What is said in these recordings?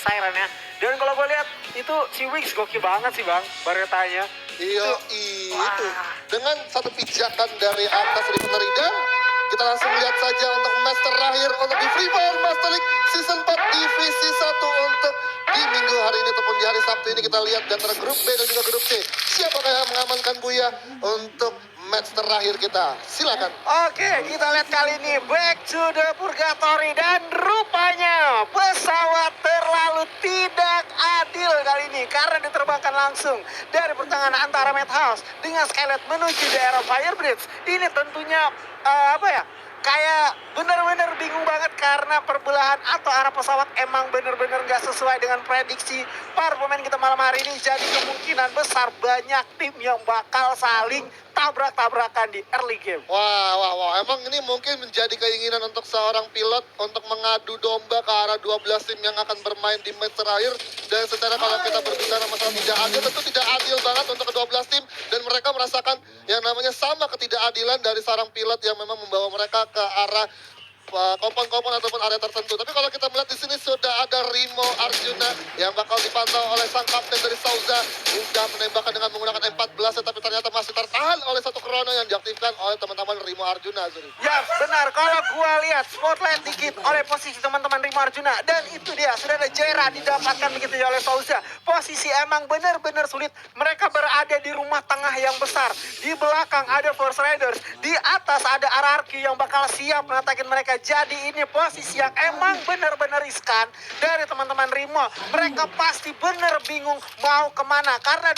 Siren ya. Dan kalau gue lihat itu si Wings gokil banget sih bang, baretanya. Iya, itu. Dengan satu pijakan dari atas refinery dan kita langsung lihat saja untuk match terakhir untuk di Free Fire Master League Season 4 Divisi 1 untuk di minggu hari ini ataupun di hari Sabtu ini kita lihat di antara grup B dan juga grup C. Siapakah yang mengamankan Buya untuk match terakhir kita? Silakan. Oke, kita lihat kali ini Back to the Purgatory dan rupanya pesawat terlalu tidak adil kali ini karena diterbangkan langsung dari pertengahan antara Madhouse dengan Skylet menuju daerah Firebridge. Ini tentunya kayak bener-bener bingung banget karena perbelahan atau arah pesawat emang bener-bener gak sesuai dengan prediksi para pemain kita malam hari ini. Jadi kemungkinan besar banyak tim yang bakal saling tabrak-tabrakan di early game. Wah, emang ini mungkin menjadi keinginan untuk seorang pilot untuk mengadu domba ke arah 12 tim yang akan bermain di match terakhir. Dan secara kalau kita berbicara masalah tidak adil, tentu tidak adil banget untuk ke 12 tim. Dan mereka merasakan yang namanya sama ketidakadilan dari seorang pilot yang memang membawa mereka ke arah kompon-kompon ataupun area tertentu. Tapi kalau kita melihat di sini sudah ada Rimo Arjuna yang bakal dipantau oleh sang kapten dari Sauza. Sudah menembakkan dengan menggunakan M14, tapi ternyata masih tertahan oleh satu krono yang diaktifkan oleh teman-teman Rimo Arjuna. Ya benar, kalau gua lihat spotlight dikit oleh posisi teman-teman Rimo Arjuna. Dan itu dia, sudah ada Jera didapatkan begitu ya oleh Sauza. Posisi emang benar-benar sulit. Mereka berada di rumah tengah yang besar. Di belakang ada Force Riders. Di atas ada RRQ yang bakal siap mengatakan mereka. Jadi ini posisi yang emang benar-benar riskan dari teman-teman Rimo. Mereka pasti bener bingung mau kemana. Karena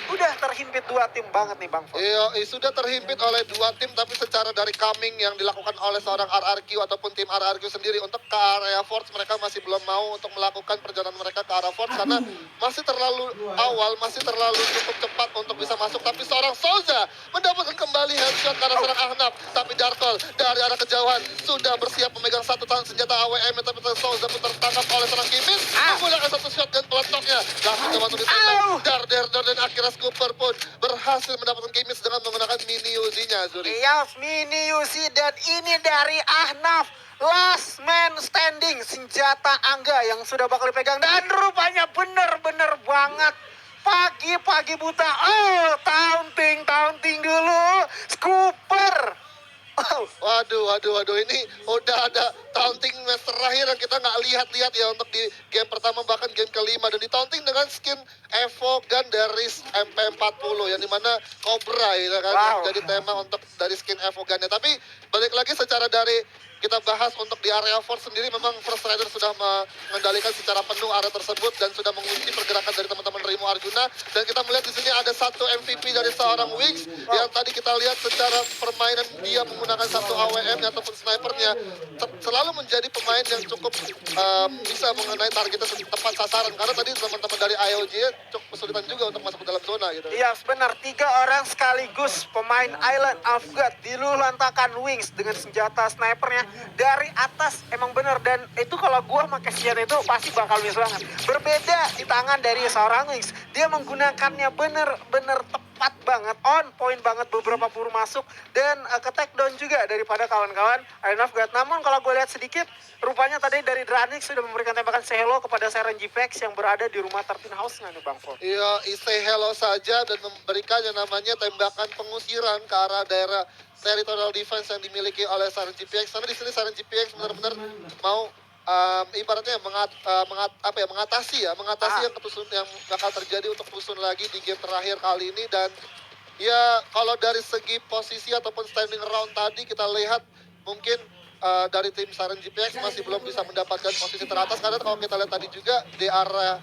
udah terhimpit dua tim banget nih Bang Fon. Iya, sudah terhimpit oleh dua tim, tapi secara dari coming yang dilakukan oleh seorang RRQ ataupun tim RRQ sendiri untuk ke area Force, mereka masih belum mau untuk melakukan perjalanan mereka ke arah Force karena masih terlalu awal, masih terlalu cukup cepat untuk bisa masuk. Tapi seorang Souza mendapatkan kembali headshot karena seorang Ahnaf. Tapi Darkol dari arah kejauhan sudah bersiap memegang satu tangan senjata AWM, tapi Souza pun tertangkap oleh seorang Kimis menggunakan satu shotgun peletoknya. Langsung coba untuk ditembak. Dar dan akhirnya Scooper pun berhasil mendapatkan Kimis dengan menggunakan mini Uzi-nya, Zuri. Iya, mini Uzi dan ini dari Ahnaf. Last man standing, senjata Angga yang sudah bakal dipegang dan rupanya bener-bener banget. Pagi-pagi buta, taunting dulu, Scooper. Waduh, ini udah ada taunting match terakhir yang kita nggak lihat ya untuk di game pertama bahkan game kelima, dan di taunting dengan skin Evo Gun dari MP40 yang dimana Cobra ya kan yang jadi tema untuk dari skin Evo Gun-nya. Tapi balik lagi secara dari kita bahas untuk di area Force sendiri, memang First Rider sudah mengendalikan secara penuh area tersebut dan sudah mengunci pergerakan dari teman-teman Rimo Arjuna. Dan kita melihat di sini ada satu MVP dari seorang Wings yang tadi kita lihat secara permainan dia menggunakan satu AWM ataupun snipernya selalu menjadi pemain yang cukup bisa mengenai targetnya tepat sasaran, karena tadi teman-teman dari IOJ cukup kesulitan juga untuk masuk ke dalam zona gitu. Iya benar, 3 orang sekaligus pemain Island of God dilululantakan Wings dengan senjata snipernya dari atas. Emang bener, dan itu kalau gua pakai senjata itu pasti bakal miss banget. Berbeda di tangan dari seorang Wings, dia menggunakannya bener-bener tepat banget, on point banget, beberapa peluru masuk dan ke take down juga daripada kawan-kawan Island of God. Namun kalau gue lihat sedikit, rupanya tadi dari Dranix sudah memberikan tembakan say hello kepada Siren GPX yang berada di rumah 13 House nih Bang Fon. Iya, say hello saja dan memberikan yang namanya tembakan pengusiran ke arah daerah territorial defense yang dimiliki oleh Siren GPX. Karena di sini Siren GPX benar-benar mau ibaratnya mengatasi yang ketusun yang bakal terjadi untuk tusun lagi di game terakhir kali ini. Dan ya kalau dari segi posisi ataupun standing round tadi kita lihat mungkin dari tim Siren GPX masih belum bisa mendapatkan posisi teratas, karena kalau kita lihat tadi juga di area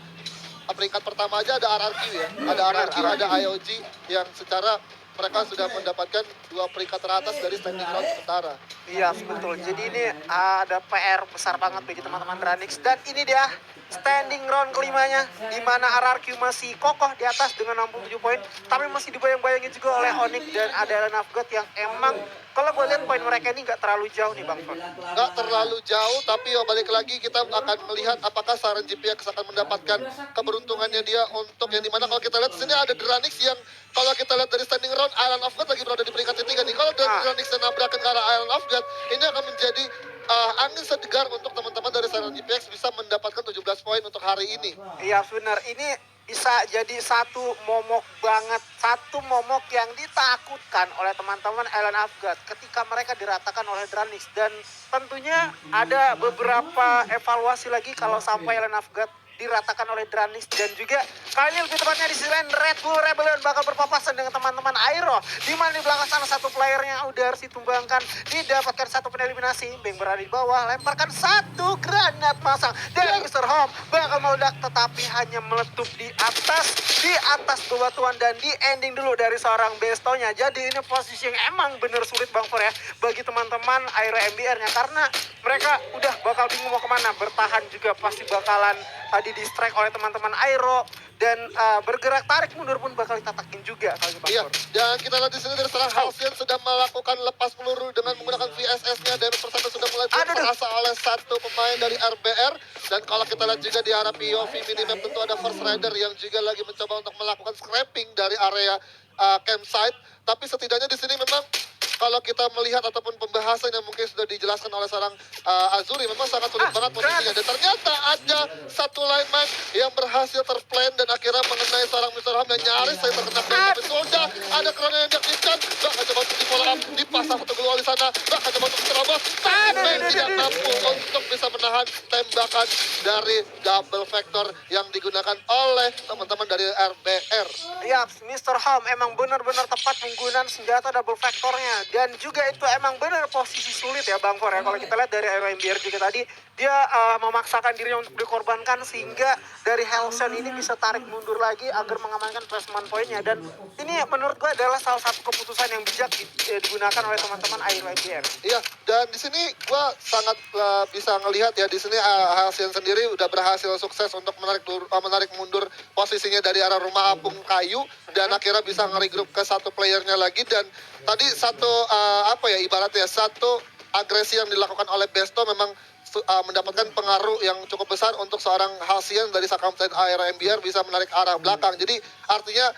peringkat pertama aja ada RRQ ya, ada RRQ, ada IOG yang secara mereka sudah mendapatkan 2 peringkat teratas dari standing round sementara. Iya betul, jadi ini ada PR besar banget bagi teman-teman Dranix. Dan ini dia standing round kelimanya, di mana RRQ masih kokoh di atas dengan 67 poin, tapi masih dibayang-bayangin juga oleh Onyx dan ada Island of God yang emang kalau gue lihat poin mereka ini nggak terlalu jauh nih Bang Fon. Nggak terlalu jauh, tapi balik lagi kita akan melihat apakah Siren GPX akan mendapatkan keberuntungannya dia untuk yang dimana kalau kita lihat di sini ada Dranix yang kalau kita lihat dari standing round Island of God lagi berada di peringkat ketiga nih. Kalau Dranix nabrakan ke arah Island of God, ini akan menjadi angin segar untuk teman-teman dari Silent GPX bisa mendapatkan 17 poin untuk hari ini. Iya benar, ini bisa jadi satu momok banget, satu momok yang ditakutkan oleh teman-teman Ellen Afgat ketika mereka diratakan oleh Dranix. Dan tentunya ada beberapa evaluasi lagi kalau sampai Ellen Afgat diratakan oleh Dranix. Dan juga kali ini lebih tepatnya di sisi lain Red Bull Rebellion bakal berpapasan dengan teman-teman Aero, di mana di belakang sana satu playernya udah harus ditumbangkan, didapatkan satu eliminasi. Beng berada di bawah, lemparkan satu granat masang dari Mr. Home, bakal meledak tetapi hanya meletup di atas bebatuan dan di ending dulu dari seorang bestonya. Jadi ini posisi yang emang bener sulit Bang For ya bagi teman-teman Aero MBR-nya, karena mereka udah bakal bingung mau kemana. Bertahan juga pasti bakalan di distract oleh teman-teman Aero, dan bergerak tarik mundur pun bakal ditatakin juga kali Bang Iya, For. dan kita lihat di sini dari serang Halcyon sudah melakukan lepas peluru dengan menggunakan VSS-nya. Damage persentase sudah mulai terasa oleh satu pemain dari RBR. Dan kalau kita lihat juga di arah POV minimap tentu ada First Rider yang juga lagi mencoba untuk melakukan scrapping dari area campsite. Tapi setidaknya di sini memang kalau kita melihat ataupun pembahasan yang mungkin sudah dijelaskan oleh seorang Azuri, memang sangat sulit banget posisinya. Dan ternyata ada satu lineman yang berhasil terplan dan akhirnya mengenai seorang Mr. Ham yang nyaris saya terkena down. Tapi sudah ada kerana yang diaktifkan. Bahkan coba untuk di follow up, dipasang satu gol di sana. Bahkan coba untuk terobos, tapi tidak mampu untuk bisa menahan tembakan dari double vector yang digunakan oleh teman-teman dari RBR. Ya, Mr. Home emang benar-benar tepat menggunakan senjata double vectornya, dan juga itu emang benar posisi sulit ya Bang For ya. Kalau kita lihat dari Aero MBR juga tadi, dia memaksakan dirinya untuk dikorbankan sehingga dari Halcyon ini bisa tarik mundur lagi agar mengamankan placement poinnya. Dan ini menurut gue adalah salah satu keputusan yang bijak digunakan oleh teman-teman Aero MBR. Iya, dan di sini gue sangat bisa ngelihat ya, di sini Halcyon sendiri udah berhasil sukses untuk menarik mundur posisinya dari arah rumah apung kayu, dan akhirnya bisa nge-regroup ke satu playernya lagi. Dan tadi satu ibaratnya satu agresi yang dilakukan oleh Besto memang mendapatkan pengaruh yang cukup besar untuk seorang Halcyon dari Sakamten Aero MBR bisa menarik arah belakang. Jadi artinya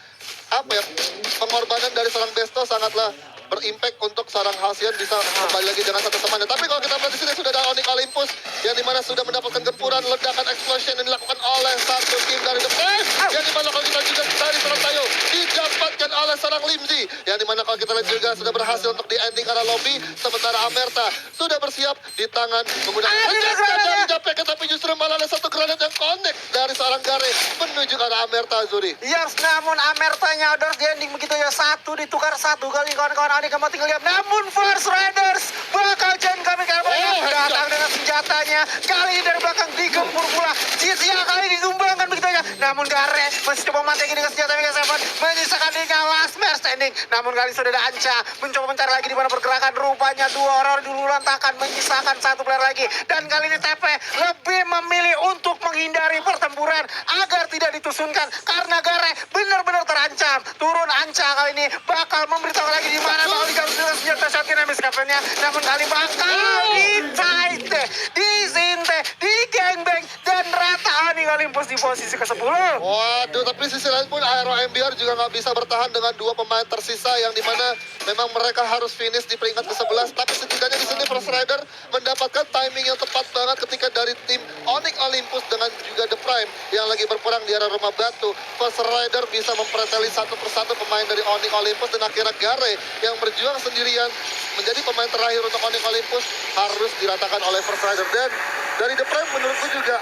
pengorbanan dari seorang Besto sangatlah berimpact untuk seorang Halcyon bisa kembali lagi dengan satu temannya. Tapi kalau kita melihat di sini sudah ada Onyx Olympus yang dimana sudah mendapatkan gempuran ledakan explosion yang dilakukan oleh satu tim dari The Prime, yang dimana kalau kita juga dari seorang Tayo didapatkan oleh seorang Limzi, yang dimana kalau kita lihat juga sudah berhasil untuk di ending arah lobby, sementara Amerta sudah bersiap di tangan menggunakan senjata dari JPK, tapi justru malah ada satu granat yang connect dari seorang Gare menuju ke arah Amerta, Zuri. Yes, namun Amertanya udah di ending begitu ya, satu ditukar satu kali kawan-kawan. Adik kamu tinggal lihat, namun First Riders bakal jangan kami datang dengan senjatanya. Kali ini dari belakang digempur pula. Cia kali ditumbangkan begitu ya. Namun Gare masih coba mati dengan senjata Mega 7, menyisakan dirinya last man standing. Namun kali sudah ada Anca mencoba mencari lagi di mana pergerakan. Rupanya dua orang dulu lantakan, menyisakan satu player lagi. Dan kali ini TP lebih memilih untuk menghindari pertempuran agar tidak ditusunkan karena Gare benar-benar terancam. Turun Anca kali ini bakal memberitahu lagi di mana bakal digarus dengan senjata shotgun habis kaptennya. Namun kali bakal ditaite, disinte, di gangbang, dan rata Onyx Olympus di posisi ke-10. Waduh, tapi sisi lain pun Aero MBR juga nggak bisa bertahan dengan dua pemain tersisa yang dimana memang mereka harus finish di peringkat ke-11. Tapi setidaknya di sini First Rider mendapatkan timing yang tepat banget ketika dari tim Onyx Olympus dengan juga The Prime yang lagi berperang di arah rumah batu. First Rider bisa mempreteli satu persatu pemain dari Onyx Olympus, dan akhirnya Gare yang berjuang sendirian menjadi pemain terakhir untuk Onyx Olympus harus diratakan oleh First Rider. Dan dari The Prime menurutku juga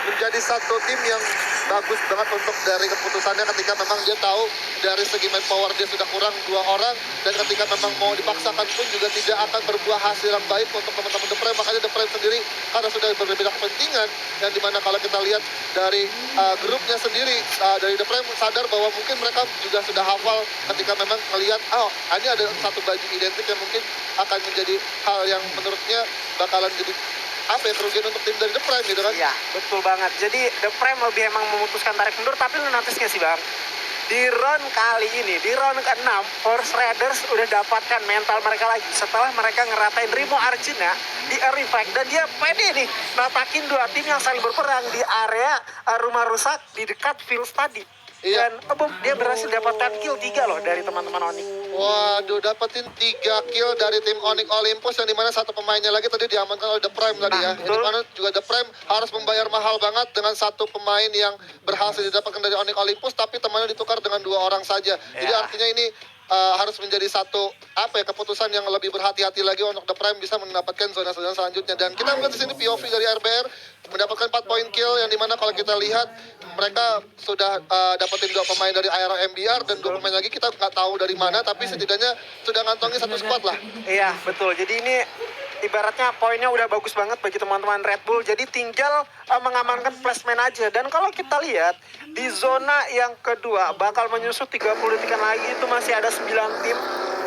menjadi satu tim yang bagus banget untuk dari keputusannya ketika memang dia tahu dari segi manpower dia sudah kurang 2 orang, dan ketika memang mau dipaksakan pun juga tidak akan berbuah hasil yang baik untuk teman-teman The Prime. Makanya The Prime sendiri karena sudah berbeda kepentingan, yang dimana kalau kita lihat dari grupnya sendiri dari The Prime sadar bahwa mungkin mereka juga sudah hafal ketika memang melihat ini ada satu baju identik yang mungkin akan menjadi hal yang menurutnya bakalan jadi kerugian untuk tim dari The Prime gitu kan. Iya, betul banget. Jadi The Prime lebih emang memutuskan tarik mundur. Tapi lu notice gak sih Bang, di round kali ini, di round ke-6, Force Raiders udah dapatkan mental mereka lagi setelah mereka ngeratain Rimo Arjuna di Early Fight. Dan dia pede nih natakin dua tim yang saling berperang di area rumah rusak di dekat field tadi. Iya. Dan dia berhasil dapatkan kill 3 loh dari teman-teman Onyx. Waduh, dapetin 3 kill dari tim Onyx Olympus yang dimana satu pemainnya lagi tadi diamankan oleh The Prime tadi ya. Yang betul. dimana juga The Prime harus membayar mahal banget dengan satu pemain yang berhasil didapatkan dari Onyx Olympus, tapi temannya ditukar dengan 2 orang saja. Jadi Ya. artinya ini harus menjadi satu keputusan yang lebih berhati-hati lagi untuk The Prime bisa mendapatkan zona-zona selanjutnya. Dan kita melihat di sini POV dari RBR mendapatkan 4 poin kill yang dimana kalau kita lihat mereka sudah dapetin 2 pemain dari Aero MBR dan 2 pemain lagi kita nggak tahu dari mana, tapi setidaknya sudah ngantongin satu squad lah. Iya, betul. Jadi ini ibaratnya poinnya udah bagus banget bagi teman-teman Red Bull. Jadi tinggal mengamankan placement aja. Dan kalau kita lihat di zona yang kedua bakal menyusut 30 detikan lagi, itu masih ada 9 tim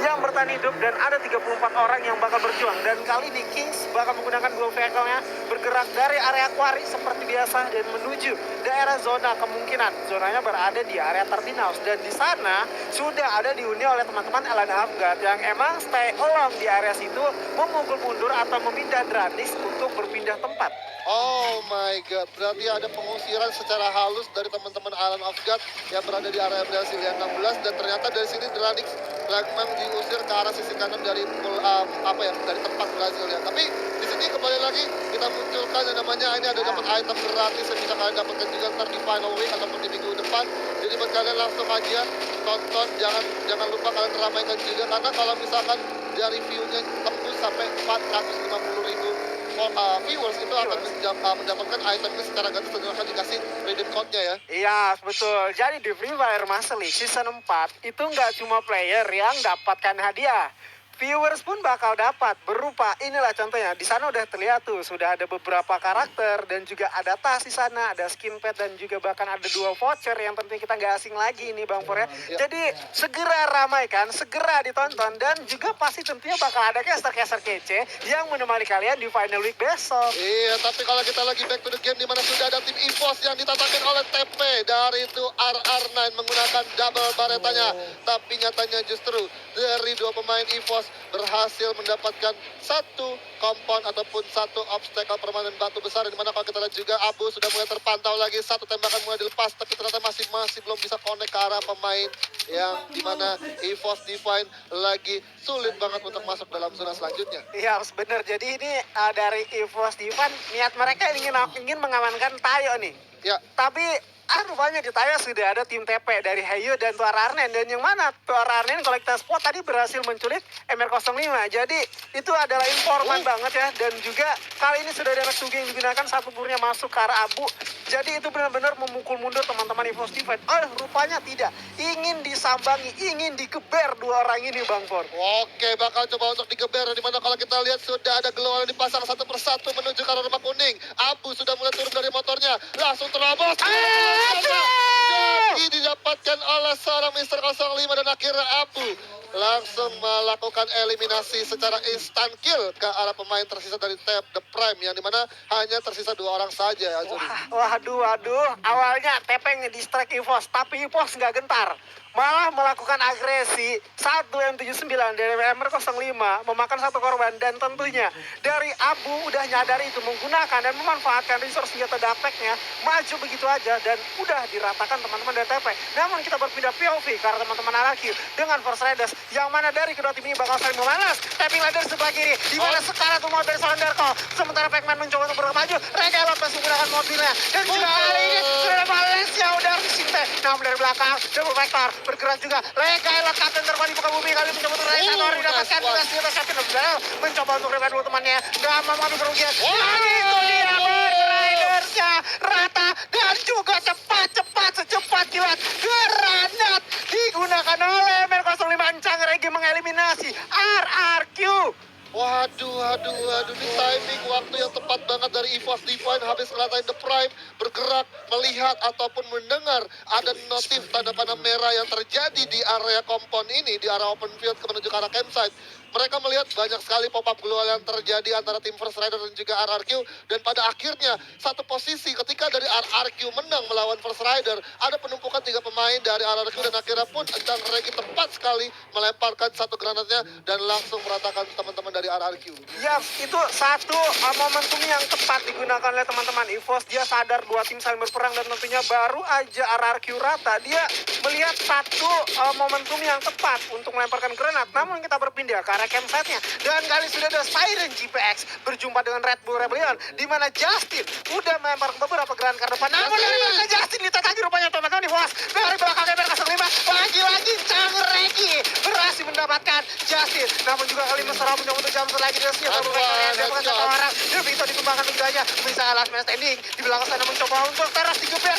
yang bertahan hidup dan ada 34 orang yang bakal berjuang. Dan kali ini Kings bakal menggunakan dua vehicle-nya bergerak dari area quarry seperti biasa dan menuju daerah zona. Kemungkinan zonanya berada di area Terminals, dan di sana sudah ada dihuni oleh teman-teman Elan Afghan yang emang stay along di area situ, memukul mundur atau memindah Dranis untuk berpindah tempat. Oh my god, berarti ada pengusiran secara halus dari teman-teman Island of God yang berada di area Brazil yang 16, dan ternyata dari sini Dranix memang diusir ke arah sisi kanan dari dari tempat Brazil ya. Tapi di sini kembali lagi kita munculkan yang namanya ini ada dapat item gratis yang bisa kalian dapatkan juga ntar di final week ataupun di minggu depan. Jadi buat kalian langsung aja tonton, jangan lupa kalian ramaikan juga, karena kalau misalkan dari view-nya tembus sampai 450.000 viewers itu akan mendapatkan itemnya secara gratis dan akan dikasih redeem code-nya ya. Iya, betul. Jadi di Free Fire Master League Season 4 itu nggak cuma player yang dapatkan hadiah. Viewers pun bakal dapat berupa inilah contohnya. Di sana udah terlihat tuh sudah ada beberapa karakter dan juga ada tas di sana, ada skin pet dan juga bahkan ada 2 voucher yang tentunya kita nggak asing lagi ini Bang Pur ya. Jadi segera ramaikan, segera ditonton, dan juga pasti tentunya bakal ada caster-caster kece yang menemani kalian di final week besok. Iya, tapi kalau kita lagi back to the game di mana sudah ada tim EVOS yang ditatakan oleh TP dari itu RR9 menggunakan double baretanya. Tapi nyatanya justru dari 2 pemain EVOS berhasil mendapatkan satu kompon ataupun satu obstacle permanen batu besar, di mana kalau kita lihat juga Abu sudah mulai terpantau lagi, satu tembakan mulai dilepas tapi ternyata masih belum bisa connect ke arah pemain yang dimana EVOS Divine lagi sulit banget untuk masuk dalam zona selanjutnya. Iya, harus bener. Jadi ini dari EVOS Divan niat mereka ingin mengamankan Tayo nih. Ya, Tapi rupanya di Tayo sudah ada tim TP dari Hayu dan Tuar Arnen, dan yang mana Tuar Arnen kalau kita spot tadi berhasil menculik MR05. Jadi itu adalah informan banget ya, dan juga kali ini sudah ada Sugi yang digunakan, satu burnya masuk ke arah Abu. Jadi itu benar-benar memukul mundur teman-teman EVOS Divine. Rupanya tidak, ingin disambangi, ingin digeber 2 orang ini Bang Por. oke, bakal coba untuk digeber, di mana kalau kita lihat sudah ada gelombang dipasang satu persatu menuju ke arah rumah kuning. Abu sudah mulai turun dari motornya, langsung terobos. Jadi didapatkan oleh seorang Mister 05 dan akhirnya Abu langsung melakukan eliminasi secara instan kill ke arah pemain tersisa dari Tap The Prime, yang dimana hanya tersisa 2 orang saja ya. Waduh, awalnya Tepeng nge-distract EVOS, tapi EVOS nggak gentar. Malah melakukan agresi 1M79 dari MR05, memakan 1 korban, dan tentunya dari Abu udah nyadar itu, menggunakan dan memanfaatkan resource senjata dapeknya, maju begitu aja, dan udah diratakan teman-teman dari TP. Namun kita berpindah POV karena teman-teman Anarki dengan Force Raiders, yang mana dari kedua tim ini bakal saling memanas. Tapping ladder sebelah kiri, di mana sekarang tuh mobil Solanderko, sementara Pac-Man mencoba untuk bergerak maju. Regalot masih menggunakan mobilnya, dan juga kali ini sudah ada Valencia udah Sinte. Namun dari belakang, double vector bergerak juga. Regalot kapten terbang di muka bumi, kali mencoba untuk Regalot didapatkan juga senjata kapten Abdel mencoba untuk revive dulu temannya, gak mau mengambil kerugian. Dan itu dia Ridersnya rata dan juga cepat secepat kilat granat digunakan oleh MR05. Encang Regi mengeliminasi RRQ. Waduh, ini timing waktu yang tepat banget dari EVOS Divine habis ngelatain The Prime bergerak, melihat ataupun mendengar ada notif tanda panah merah yang terjadi di area kompon ini, di area open field menuju ke arah campsite. mereka melihat banyak sekali pop-up global yang terjadi antara tim First Rider dan juga RRQ. Dan pada akhirnya, satu posisi ketika dari RRQ menang melawan First Rider, ada penumpukan 3 pemain dari RRQ dan akhirnya pun Endang Regi tepat sekali melemparkan satu granatnya dan langsung meratakan teman-teman dari RRQ. Ya, itu satu momentum yang tepat digunakan oleh teman-teman EVOS. Dia sadar dua tim saling berperang dan tentunya baru aja RRQ rata. Dia melihat satu momentum yang tepat untuk melemparkan granat. Namun kita berpindah ke arah campsite-nya. Dan kali sudah ada Siren GPX berjumpa dengan Red Bull Rebellion, di mana Justin udah melempar beberapa granat ke depan. Namun dari belakang Justin ditatangi rupanya teman-teman EVOS. Dari belakang MR05 lagi-lagi Chang Regi berhasil mendapatkan Justin. Namun juga kali Mesra mencoba untuk jump lagi dari sini. Dia bukan satu orang. Dia bisa dikembangkan udahnya. Bisa last man standing. Di belakang sana mencoba untuk teras digeber.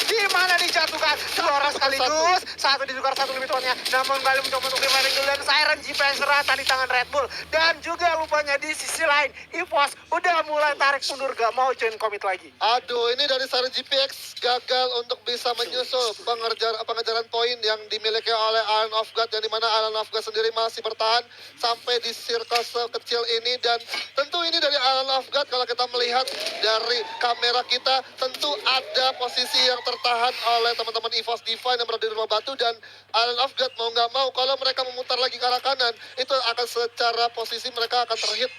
Di mana dijatuhkan. Dua orang sekaligus. Satu ditukar satu lebih tuannya. Namun kali mencoba untuk dimainin dulu. Dan Siren GPX rata di tangan Red Bull. Dan juga lupanya di sisi lain EVOS udah mulai tarik mundur. Gak mau join commit lagi. Aduh, ini dari Siren GPX gagal untuk bisa menyusul pengejaran poin yang dimiliki oleh Island of God, yang dimana Island of God sendiri masih bertahan sampai di circle sekecil ini. Dan tentu ini dari Island of God, kalau kita melihat dari kamera kita, tentu ada posisi yang tertahan oleh teman-teman EVOS Divine yang berada di rumah batu. Dan Island of God mau nggak mau, kalau mereka memutar lagi ke arah kanan, itu akan secara posisi mereka akan terhit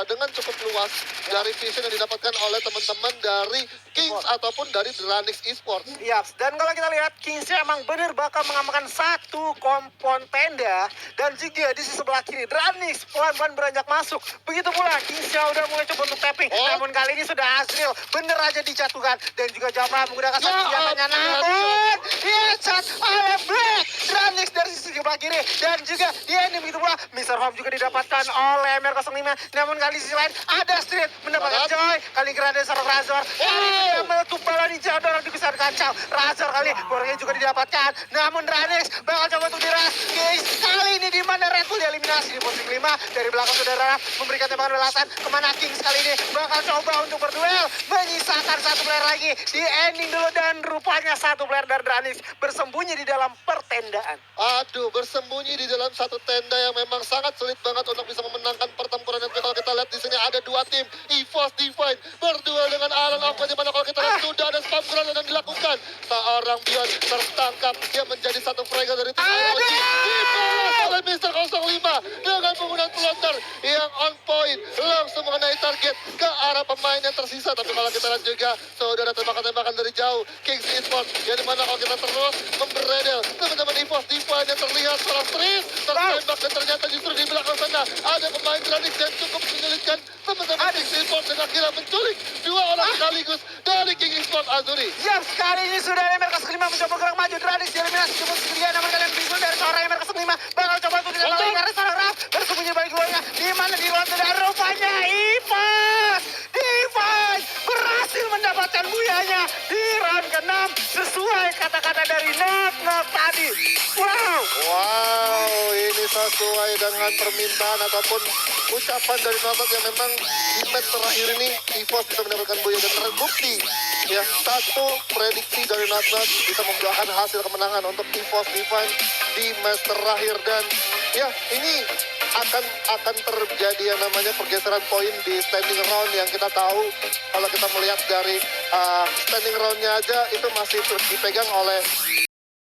dengan cukup luas dari vision yang didapatkan oleh teman-teman dari Kings ataupun dari Dranix Esports. Yaps, dan kalau kita lihat Kingsnya emang bener bakal mengamankan satu kompon tenda. Dan juga di sisi sebelah kiri Dranix pelan-pelan beranjak masuk. Begitu pula Kingsnya udah mulai coba untuk tapping. Namun kali ini sudah Azril bener aja dijatuhkan. Dan juga Jamra menggunakan satu senjatanya. Namun headshot oleh Black Dranix dari sisi sebelah kiri. Dan juga ini begitu pula Mr. Home juga didapatkan oleh MR05. Namun kali sisi lain ada Street mendapatkan Joy. Kali Grande Sarok Razor. Meletup bala ninja dorong di besar kacau. Razor kali bornya juga didapatkan. Namun Dranix bakal coba untuk diras. Guys, kali ini di mana Red Bull dieliminasi di posisi 5 dari belakang saudara memberikan tembakan belasan kemana Kings kali ini bakal coba untuk berduel, menyisakan satu player lagi di ending dulu. Dan rupanya satu player dari Dranix bersembunyi di dalam pertendaan. Aduh, bersembunyi di dalam satu tenda yang memang sangat sulit banget untuk bisa memenangkan pertempuran. Dan kalau kita lihat di sini ada dua tim, EVOS Divine berduel dengan Island of God, di mana kalau kita lihat sudah ada spam granat yang dilakukan. Seorang Bion tertangkap, dia menjadi satu fragile dari tim IOG. Dibalas oleh Mr. 05 dengan penggunaan pelontar yang on point, langsung mengenai target ke arah pemain yang tersisa. Tapi kalau kita lihat juga sudah ada tembakan-tembakan dari jauh Kings Esports, yang dimana kalau kita terus memberedel teman-teman EVOS Divine yang terlihat seorang Tris tertembak. Dan ternyata justru di belakang sana ada pemain Dranix yang cukup menyulitkan teman-teman Kings Esports dan akhirnya menculik dua orang sekaligus dari Kings Esports Azuri. Siap, kali ini sudah MR05 mencoba gerak maju. Dranix dieliminasi di posisi 3. Namun kalian bingung dari seorang MR05 bakal coba untuk dilakukan karena seorang Raf bersembunyi balik luarnya. Di mana di luar dan rupanya EVOS Divine berhasil mendapatkan buyanya di round ke-6 sesuai kata-kata dari Not tadi. Wow, ini sesuai dengan permintaan ataupun ucapan dari Notot yang memang di match terakhir ini EVOS bisa mendapatkan buaya. Dan terbukti ya, satu prediksi dari Notot bisa membuahkan hasil kemenangan untuk EVOS Divine di match terakhir. Dan ya, ini akan terjadi yang namanya pergeseran poin di standing round yang kita tahu. Kalau kita melihat dari standing roundnya aja itu masih terus dipegang oleh